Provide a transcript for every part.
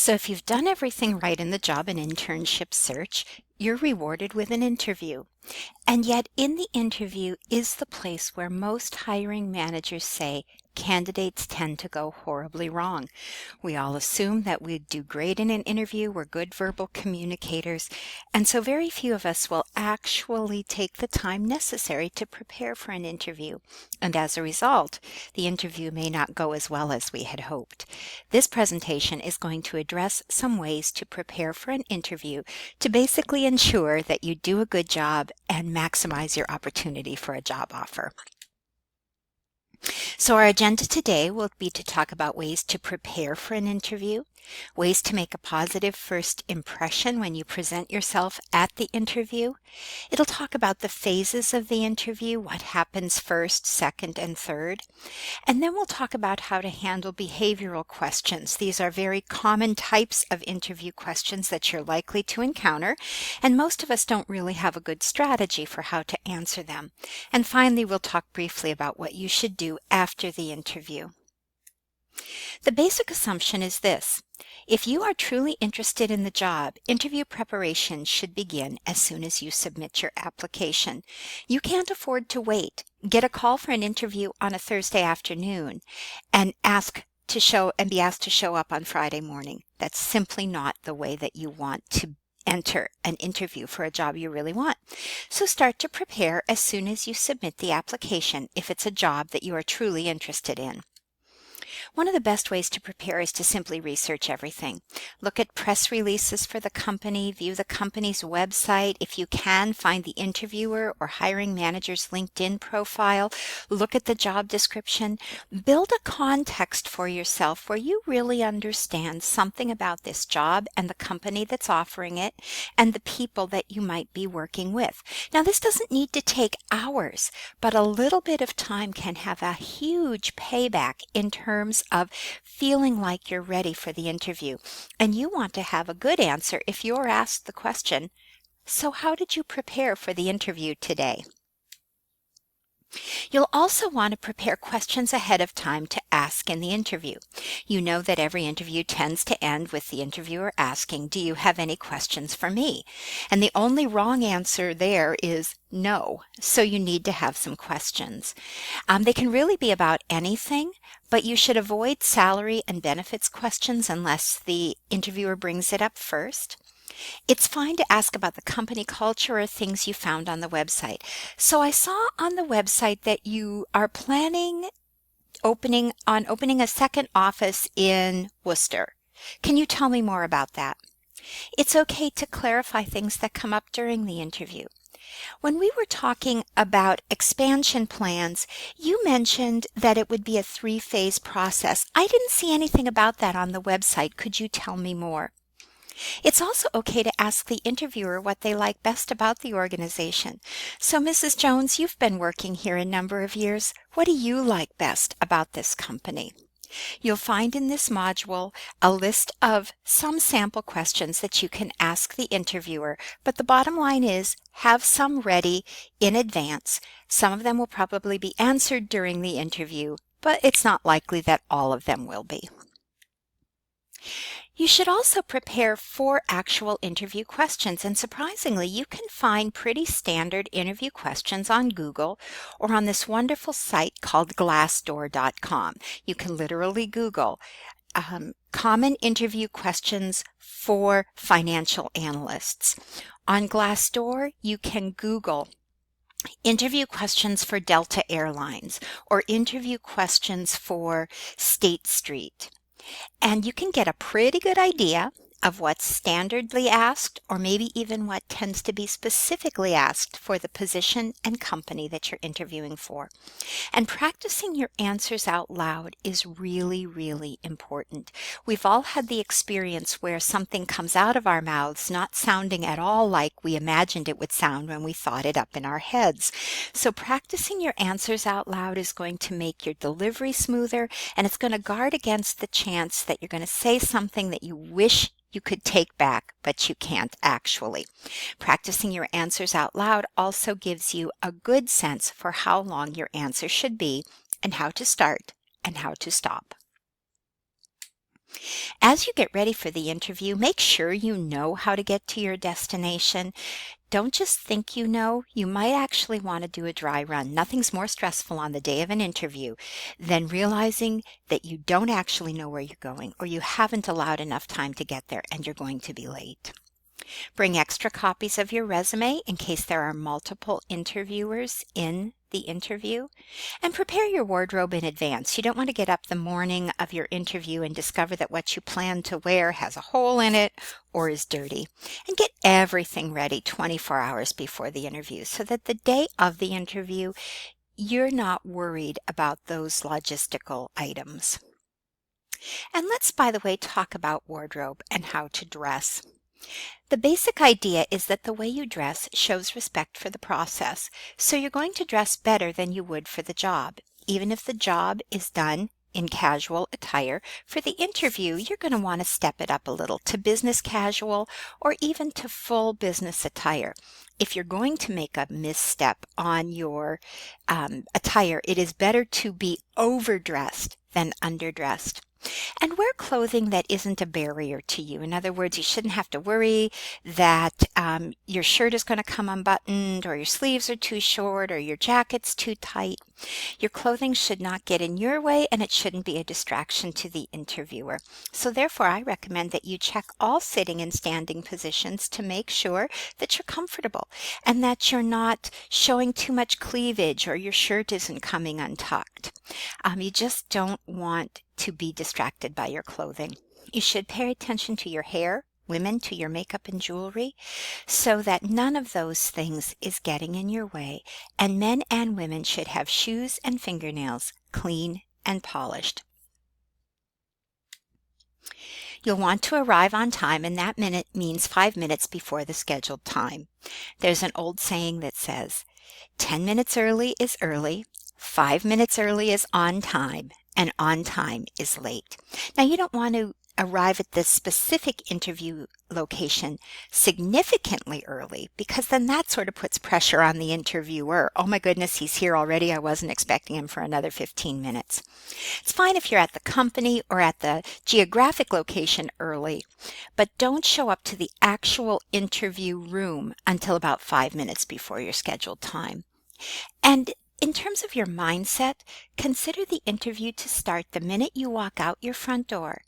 So if you've done everything right in the job and internship search, you're rewarded with an interview. And yet, in the interview is the place where most hiring managers say candidates tend to go horribly wrong. We all assume that we'd do great in an interview, we're good verbal communicators, and so very few of us will actually take the time necessary to prepare for an interview. And as a result, the interview may not go as well as we had hoped. This presentation is going to address some ways to prepare for an interview to basically ensure that you do a good job and maximize your opportunity for a job offer. So our agenda today will be to talk about ways to prepare for an interview, ways to make a positive first impression when you present yourself at the interview. It'll talk about the phases of the interview, what happens first, second, and third. And then we'll talk about how to handle behavioral questions. These are very common types of interview questions that you're likely to encounter, and most of us don't really have a good strategy for how to answer them. And finally, we'll talk briefly about what you should do after the interview. The basic assumption is this: if you are truly interested in the job, interview preparation should begin as soon as you submit your application. You can't afford to wait, get a call for an interview on a Thursday afternoon, and be asked to show up on Friday morning. That's simply not the way that you want to enter an interview for a job you really want. So start to prepare as soon as you submit the application if it's a job that you are truly interested in. One of the best ways to prepare is to simply research everything. Look at press releases for the company, view the company's website. If you can, find the interviewer or hiring manager's LinkedIn profile. Look at the job description. Build a context for yourself where you really understand something about this job and the company that's offering it and the people that you might be working with. Now, this doesn't need to take hours, but a little bit of time can have a huge payback in terms of feeling like you're ready for the interview. And you want to have a good answer if you're asked the question, "So how did you prepare for the interview today?" You'll also want to prepare questions ahead of time to ask in the interview. You know that every interview tends to end with the interviewer asking, "Do you have any questions for me?" And the only wrong answer there is no. So you need to have some questions. They can really be about anything, but you should avoid salary and benefits questions unless the interviewer brings it up first. It's fine to ask about the company culture or things you found on the website. So I saw on the website that you are planning opening a second office in Worcester. Can you tell me more about that? It's okay to clarify things that come up during the interview. When we were talking about expansion plans, you mentioned that it would be a 3-phase process. I didn't see anything about that on the website. Could you tell me more? It's also okay to ask the interviewer what they like best about the organization. So, Mrs. Jones, you've been working here a number of years. What do you like best about this company? You'll find in this module a list of some sample questions that you can ask the interviewer, but the bottom line is have some ready in advance. Some of them will probably be answered during the interview, but it's not likely that all of them will be. You should also prepare 4 actual interview questions, and surprisingly, you can find pretty standard interview questions on Google or on this wonderful site called Glassdoor.com. You can literally Google common interview questions for financial analysts. On Glassdoor, you can Google interview questions for Delta Airlines or interview questions for State Street. And you can get a pretty good idea of what's standardly asked, or maybe even what tends to be specifically asked for the position and company that you're interviewing for. And practicing your answers out loud is really, really important. We've all had the experience where something comes out of our mouths not sounding at all like we imagined it would sound when we thought it up in our heads. So practicing your answers out loud is going to make your delivery smoother, and it's going to guard against the chance that you're going to say something that you wish you could take back, but you can't actually. Practicing your answers out loud also gives you a good sense for how long your answer should be and how to start and how to stop. As you get ready for the interview, make sure you know how to get to your destination. Don't just think you know, you might actually want to do a dry run. Nothing's more stressful on the day of an interview than realizing that you don't actually know where you're going or you haven't allowed enough time to get there and you're going to be late. Bring extra copies of your resume in case there are multiple interviewers in the interview, and prepare your wardrobe in advance. You don't want to get up the morning of your interview and discover that what you plan to wear has a hole in it or is dirty. And get everything ready 24 hours before the interview so that the day of the interview, you're not worried about those logistical items. And let's, by the way, talk about wardrobe and how to dress. The basic idea is that the way you dress shows respect for the process, so you're going to dress better than you would for the job. Even if the job is done in casual attire, for the interview, you're going to want to step it up a little to business casual or even to full business attire. If you're going to make a misstep on your attire, it is better to be overdressed than underdressed. And wear clothing that isn't a barrier to you. In other words, you shouldn't have to worry that your shirt is going to come unbuttoned or your sleeves are too short or your jacket's too tight. Your clothing should not get in your way and it shouldn't be a distraction to the interviewer. So therefore, I recommend that you check all sitting and standing positions to make sure that you're comfortable and that you're not showing too much cleavage or your shirt isn't coming untucked. You just don't want to be distracted by your clothing. You should pay attention to your hair, women to your makeup and jewelry, so that none of those things is getting in your way, and men and women should have shoes and fingernails clean and polished. You'll want to arrive on time, and that minute means 5 minutes before the scheduled time. There's an old saying that says, 10 minutes early is early, 5 minutes early is on time is late. Now, you don't want to arrive at the specific interview location significantly early because then that sort of puts pressure on the interviewer. Oh my goodness, he's here already. I wasn't expecting him for another 15 minutes. It's fine if you're at the company or at the geographic location early, but don't show up to the actual interview room until about 5 minutes before your scheduled time. And in terms of your mindset, consider the interview to start the minute you walk out your front door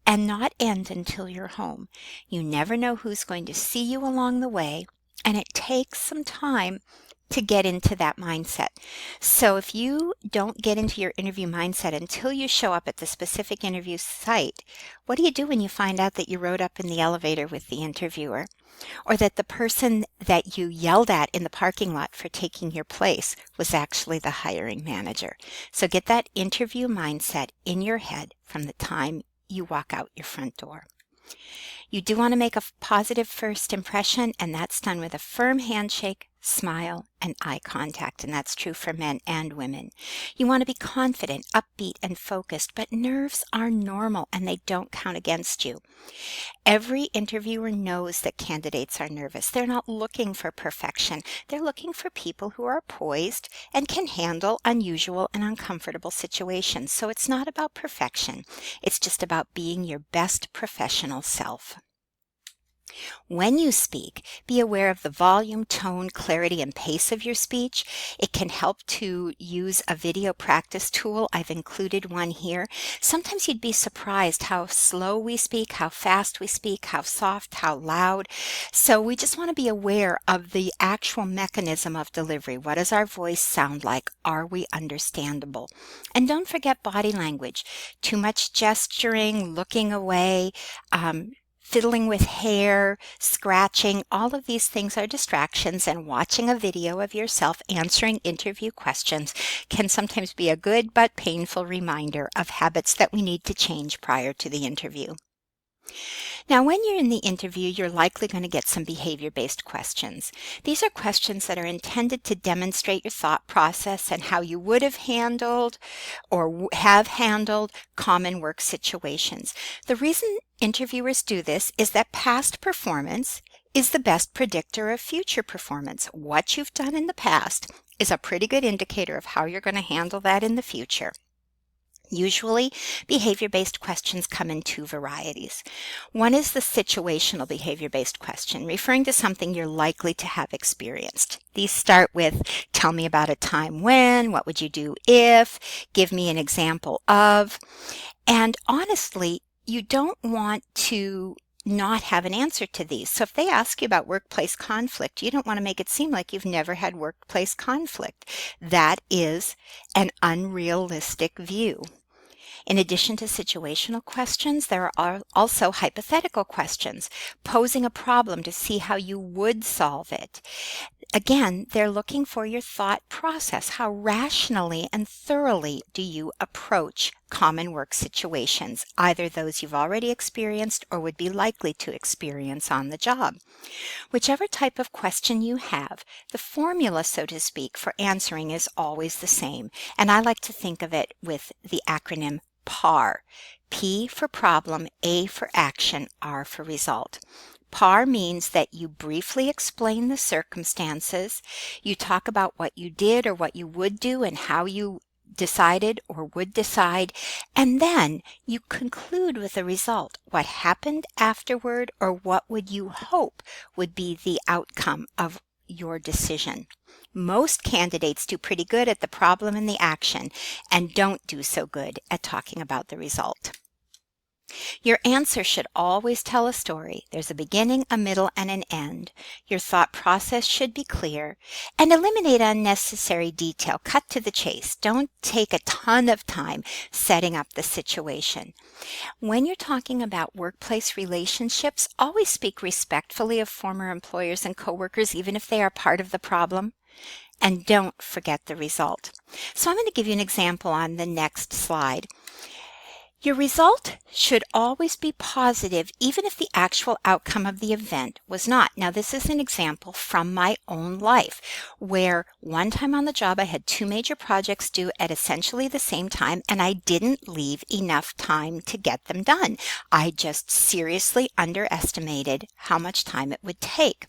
and not end until you're home. You never know who's going to see you along the way, and it takes some time to get into that mindset. So if you don't get into your interview mindset until you show up at the specific interview site, what do you do when you find out that you rode up in the elevator with the interviewer? Or that the person that you yelled at in the parking lot for taking your place was actually the hiring manager? So get that interview mindset in your head from the time you walk out your front door. You do want to make a positive first impression, and that's done with a firm handshake, smile, and eye contact, and that's true for men and women. You want to be confident, upbeat, and focused, but nerves are normal and they don't count against you. Every interviewer knows that candidates are nervous. They're not looking for perfection. They're looking for people who are poised and can handle unusual and uncomfortable situations. So it's not about perfection. It's just about being your best professional self. When you speak, be aware of the volume, tone, clarity, and pace of your speech. It can help to use a video practice tool. I've included one here. Sometimes you'd be surprised how slow we speak, how fast we speak, how soft, how loud. So we just want to be aware of the actual mechanism of delivery. What does our voice sound like? Are we understandable? And don't forget body language. Too much gesturing, looking away, fiddling with hair, scratching, all of these things are distractions, and watching a video of yourself answering interview questions can sometimes be a good but painful reminder of habits that we need to change prior to the interview. Now, when you're in the interview, you're likely going to get some behavior-based questions. These are questions that are intended to demonstrate your thought process and how you would have handled or have handled common work situations. The reason interviewers do this is that past performance is the best predictor of future performance. What you've done in the past is a pretty good indicator of how you're going to handle that in the future. Usually, behavior-based questions come in two varieties. One is the situational behavior-based question, referring to something you're likely to have experienced. These start with, tell me about a time when, what would you do if, give me an example of. And honestly, you don't want to not have an answer to these. So if they ask you about workplace conflict, you don't want to make it seem like you've never had workplace conflict. That is an unrealistic view. In addition to situational questions, there are also hypothetical questions, posing a problem to see how you would solve it. Again, they're looking for your thought process. How rationally and thoroughly do you approach common work situations, either those you've already experienced or would be likely to experience on the job? Whichever type of question you have, the formula, so to speak, for answering is always the same, and I like to think of it with the acronym PAR. P for problem, A for action, R for result. PAR means that you briefly explain the circumstances, you talk about what you did or what you would do and how you decided or would decide, and then you conclude with a result. What happened afterward, or what would you hope would be the outcome of your decision? Most candidates do pretty good at the problem and the action and don't do so good at talking about the result. Your answer should always tell a story. There's a beginning, a middle, and an end. Your thought process should be clear, and eliminate unnecessary detail. Cut to the chase. Don't take a ton of time setting up the situation. When you're talking about workplace relationships, always speak respectfully of former employers and coworkers, even if they are part of the problem. And don't forget the result. So I'm going to give you an example on the next slide. Your result should always be positive, even if the actual outcome of the event was not. Now, this is an example from my own life, where one time on the job I had 2 major projects due at essentially the same time, and I didn't leave enough time to get them done. I just seriously underestimated how much time it would take.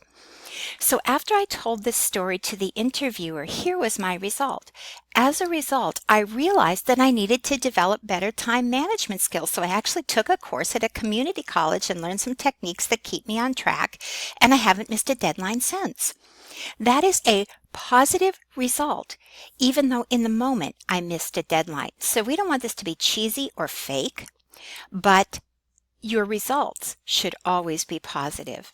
So after I told this story to the interviewer, here was my result. As a result, I realized that I needed to develop better time management skills. So I actually took a course at a community college and learned some techniques that keep me on track, and I haven't missed a deadline since. That is a positive result, even though in the moment I missed a deadline. So we don't want this to be cheesy or fake, but your results should always be positive.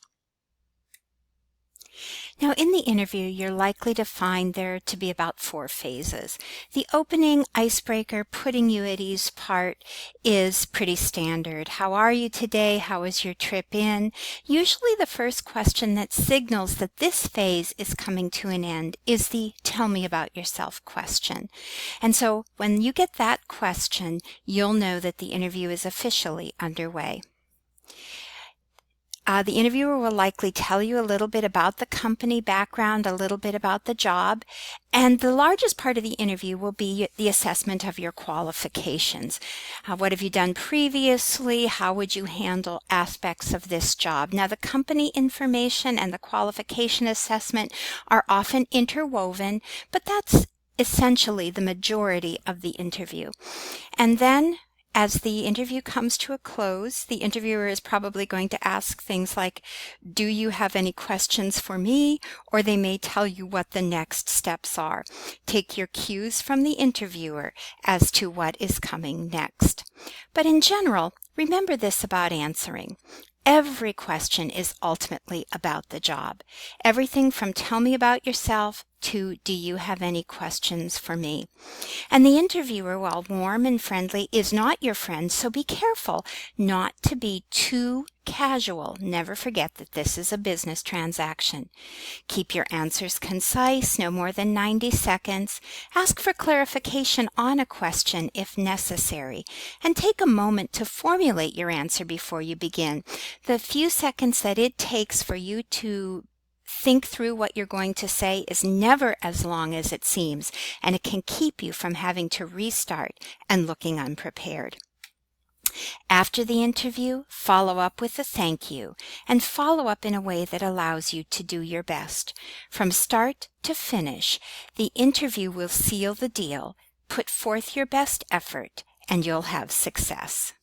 Now, in the interview, you're likely to find there to be about 4 phases. The opening, icebreaker, putting you at ease part is pretty standard. How are you today? How was your trip in? Usually the first question that signals that this phase is coming to an end is the tell me about yourself question. And so when you get that question, you'll know that the interview is officially underway. The interviewer will likely tell you a little bit about the company background, a little bit about the job, and the largest part of the interview will be the assessment of your qualifications. What have you done previously? How would you handle aspects of this job? Now, the company information and the qualification assessment are often interwoven, but that's essentially the majority of the interview. And then, as the interview comes to a close, the interviewer is probably going to ask things like, do you have any questions for me? Or they may tell you what the next steps are. Take your cues from the interviewer as to what is coming next. But in general, remember this about answering. Every question is ultimately about the job. Everything from tell me about yourself to do you have any questions for me? And the interviewer, while warm and friendly, is not your friend, so be careful not to be too casual. Never forget that this is a business transaction. Keep your answers concise, no more than 90 seconds. Ask for clarification on a question if necessary, and take a moment to formulate your answer before you begin. The few seconds that it takes for you to think through what you're going to say is never as long as it seems, and it can keep you from having to restart and looking unprepared. After the interview, follow up with a thank you, and follow up in a way that allows you to do your best. From start to finish, the interview will seal the deal. Put forth your best effort and you'll have success.